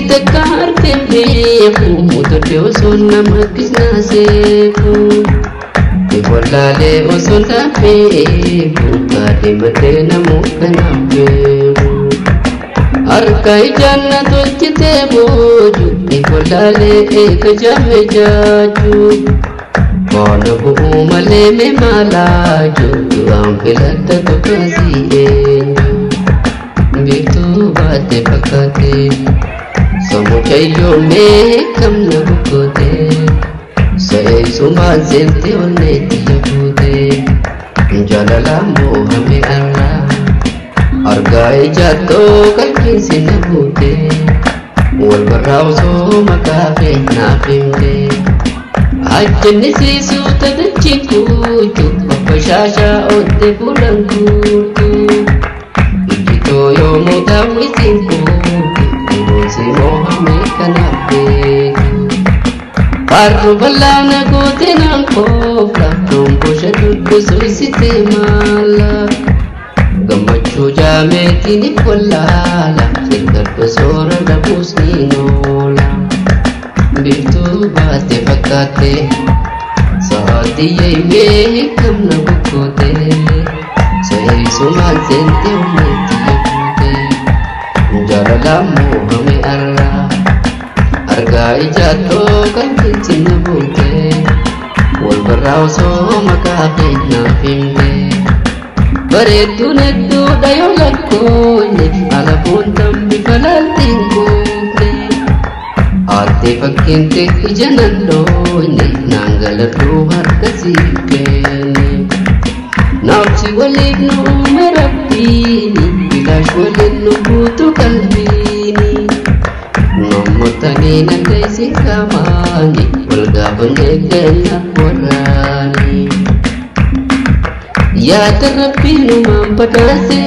takar tembeku mutode oson namakis naseku Ibolale oson tapeku kade mate namukanabeku Arkai jannat ojjite boju Ibolale ekajame jaju Kono bu'u male me malaju Ampilatta tukasi enju Bitu bate pakate Samuchayo me kamna bukote Say suman sente oneti yabute Jalala mohame Allah Argai jato kalkin sinabute Wal barraw so makafe nafimde Ajjani sisu tadachiku Papashasha odde pulankutu Ijito mudawi sinku Urosi mohame kanabeku Parru balana gote nankofla Tombosha duddu suisite mala Gammachu jameti ni kollala Sirgardo sora dabusni nola Bitu bate fakate Saati yeme kamna bukote Say suman sente umeti yabute Jalala mohame Allah Argai jato kalkin sinabute Wal barraw so makafe nafimde Bareedu neddu dayo lakkoone Alaboon dambi falaltiin goofne Aarte fakkinte ija nandoone Naangaladhuu harka siif kenne Naafsi waliif nuume rabbiini Bilaash waliin nu guutu qalbiini Nommotanii nagaysi kamaani Walgaafanne ganna waraani Ya Rabbi numan padase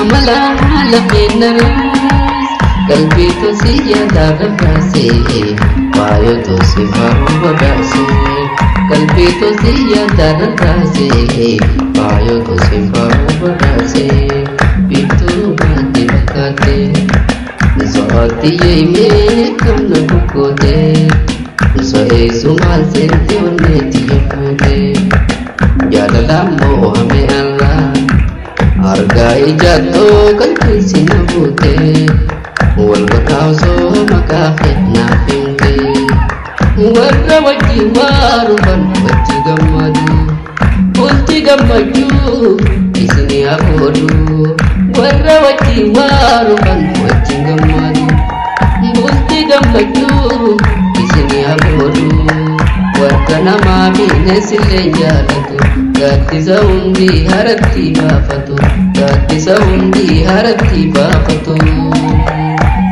amala halafin ras kalbi to siya darase payo to sifaru badase kalbi to siya darase payo to sifaru badase bitu bati bakate zati yeme kamna bukote soe sumal sente oneti yapute Jalala mohame Allah Argai jato kalkin sinabute Wal barraw so makafe nafimde Warra wajji waruban wajji gammadu Bulti gammaju isini abodu Warra wajji waruban wajji gammadu Bulti gammaju isini abodu Warra nama bine sile jalatu Gattisa hundi haratti baafatu Gattisa hundi haratti baafatu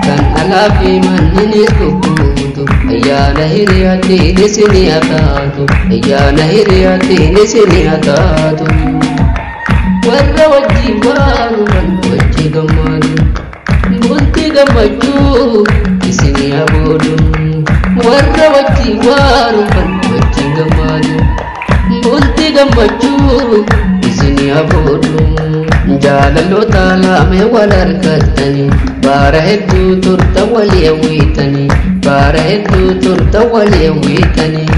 Kan alaafi manninis gugguutu Ayyaana hiriyaatiin isini hataatu Ayyaana hiriyaatiin isini hataatu Warra wajji waaruman wajji gammadu Bulti gammachuu isini aboodu Warra wajji waaruman wajji gammadu Bulti gammachuu isini aboodu Jaalalloota lame wal argattanii Baara hedduu turta walii hawwitanii Baara hedduu turta walii hawwitanii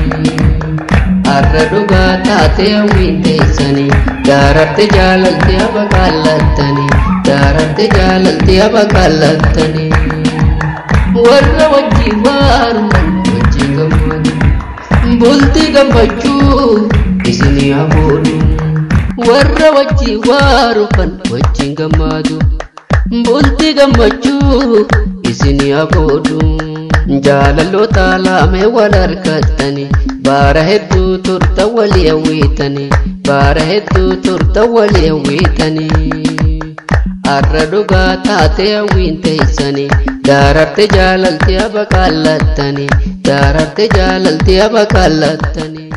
Har'a dhugaa taate hawwiin teessanii Daararte jaalalti abaqaallattanii Daararte jaalalti abaqaallattanii Warra wajji waaruman wajji gammadu Bulti gammachuu isini aboodu Warra wajji waaruman wajji gammadu Bulti gammachuu isini aboodu Jaalalloota lame wal argattanii Baara hedduu turta walii hawwitanii Baara hedduu turta walii hawwitanii Har'a dhugaa taate hawwiin teessanii Daararte jaalalti abaqaallattanii Daararte jaalalti abaqaallattanii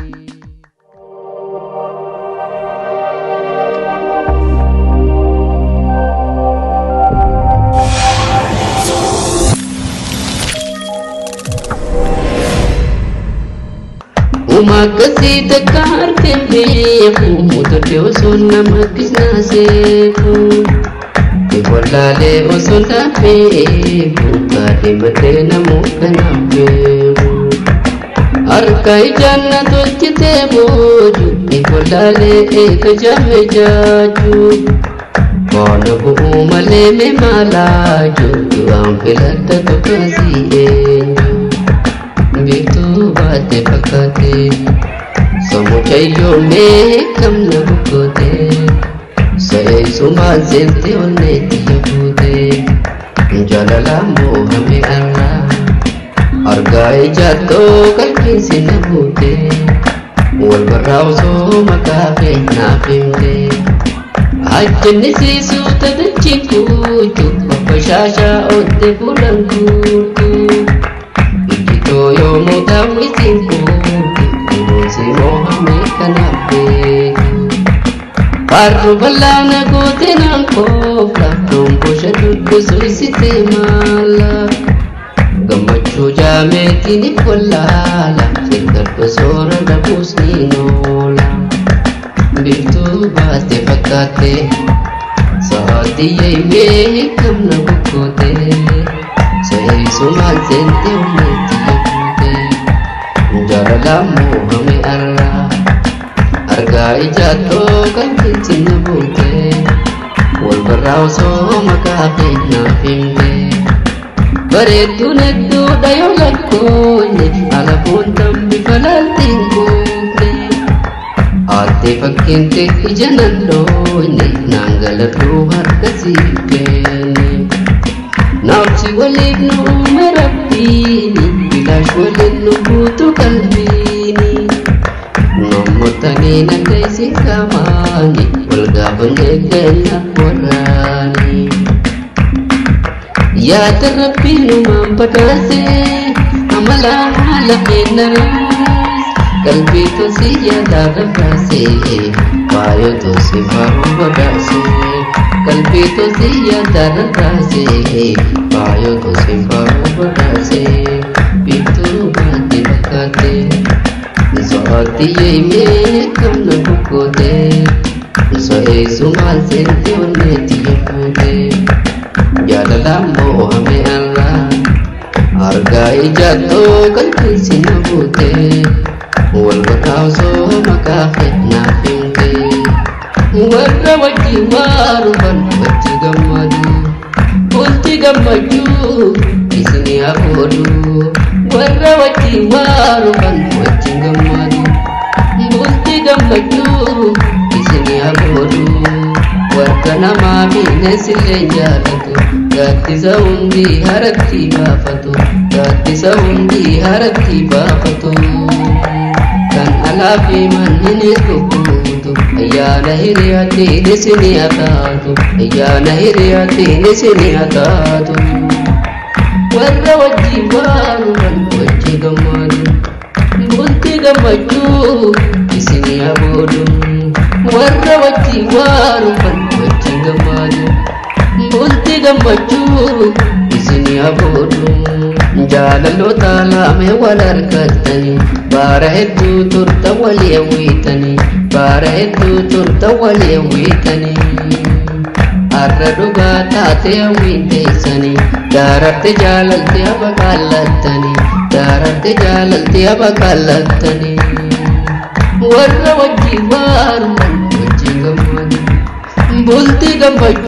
Umakasi takar tembe beeku mutodde osoo nama kisnaaseeku Ibolale osundabe bukade matena mukanabe Arkai jannatu kite boju Ibolale ekajame jaju Kona bu male me malaju Ampilatta tukasi enju Bitu bate pakate Samuchayo me kamna bukote Say suman sente onne tiyabute Jalala mohame Allah Argai jatto kalkin sinabute Wal barraw so makafe nafimte Ajjanni sisu tadachikutu Mapashasha otte pulang kutu Ijito yo mutawi singkutu Imusi mohame kanape Parru balana kote nang kofla Tumpo shadukku suisite mala Gammachu jame kini kollala Firgar pasora dabus ninola Biftu baste fakate Saati yaiwe kamna bukote Sahi sumal sente umeti yakute Jarala mohame Allah Argai jatto kalkin sinabute Wal barraw so makafe nafimte Bareedu neddu dayo lakkoone Alapoon tambi falaltiin kuufne Aarte fakkinte ija nandoone Naangalarruu harkasii keenne Naafsi waliif nu uume rabbiini Bilaash waliin nu guutu qalbiini Namootanii nanda isin qaamaani Wal gaafannee keenya waraani Yaada rabbii numaan badhaase amala haala keennaas qalbii tosii yaadaarra baase waayoo tosii faaruu badhaase qalbii tosii yaadaarra baase waayoo tosii faaruu badhaase biiftuu baate fakkaate so'aatti yeemee kamna bukkoote so'ee sumaan seente onneetti yemmuute Jalala mohame Allah Argai jatto kalkin sinabute Wal barraw so makafe nafimte Warra wajji warufan wajji gammadu Bulti gammaju isini abodu Warra wajji warufan wajji gammadu Bulti gammaju isini abodu Warra nama bine sille jaalatu Gaaddisa hundi haratti baafatu Gaaddisa hundi haratti baafatu Kan alaafi manninis gugguutu Ayyaana hiriyaatiin isini hataatu Ayyaana hiriyaatiin isini hataatu Warra wajji waaruman wajji gammadu Bulti gammachuu isini aboodu Warra wajji waaruman wajji gammadu Bulti gammachuu isini aboodu Jaalaloota laame wal argattani Baara hedduu turta walii hawwiitani Baara hedduu turta walii hawwiitani Har'a dhugaa taate hawwiin teessani Daararte jaalalte abaqaallattani Daararte jaalalte abaqaallattani Warra wajji waaruman wajji gammadu Bulti gammachuu